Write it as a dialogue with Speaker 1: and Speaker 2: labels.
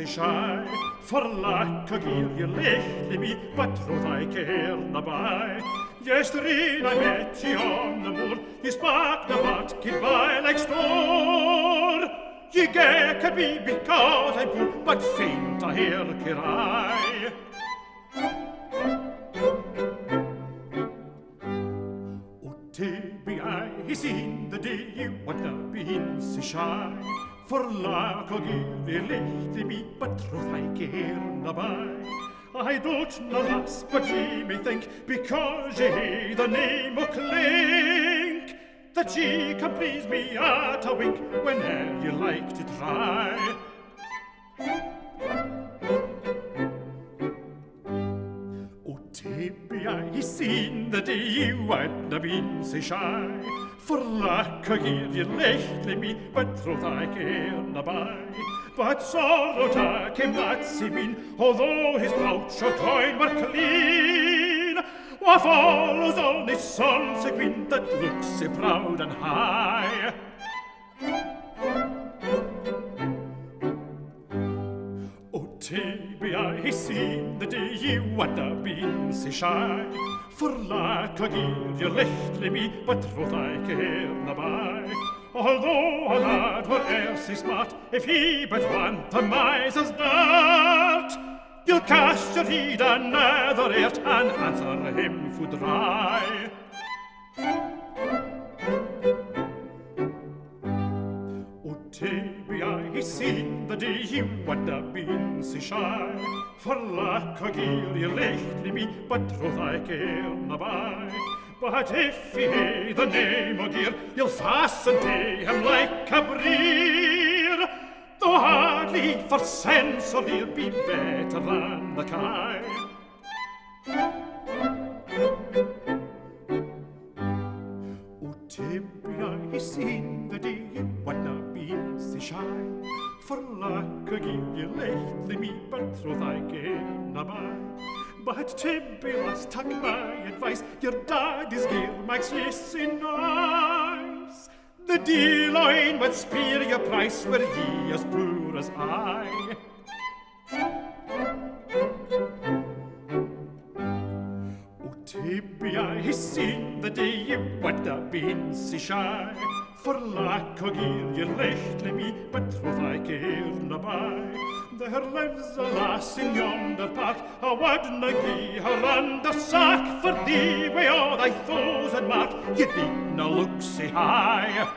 Speaker 1: say shy, for lack of gear you lately me, but troth I care na by. Yestereen I met ye on the moor, ye spak na what get by like store. Ye gay could be because I'm poor, but faint I hear cry. Oh, Tibby, I seen the day you would have been so shy. For lack of gear lately me, but troth I care na by. I don't know lass, but ye may think, because ye hae the name o' Clink, that ye can please me at a wink whene'er you like to try. Oh, Tibby, I seen the day you hadna been so shy. For lack of gear ye lately me, but troth I care na by. But sorrow tak him that's he been, although his pouch o' coin were clean. What follows on his son sae queen that looks sae proud and high? Oh, Tibby, I seen the day you hadna been sae shy. For lack of gear you lately me, but troth I care na by. Although a lad were e'er sae smart, if he but want a miser's dart, you'll cast your heed another earth and answer him fu' dry. Oh, Tibby, I seen the day you hadna been so shy. For lack of gear you lately me, but troth I care na by. But if he hae the name o' gear, you'll fasten to him like a breer, though hardly for sense or he'll be better than the kye. Oh, Tibby, I seen the day you hadna been so shy. For lack of gear you lately me, but troth I care na by. But Tibby, lass, tak my advice, your daddy's gear makes ye sae nice. The deal oin would spear your price, were ye as poor as I. Oh, Tibby, I seen the day you hadna been so shy. For lack of gear you lately me, but troth I care na by. There lives a lass in yonder park, I wadna gie her under sack for thee wi' all thy thousand mark, ye needna look sae high.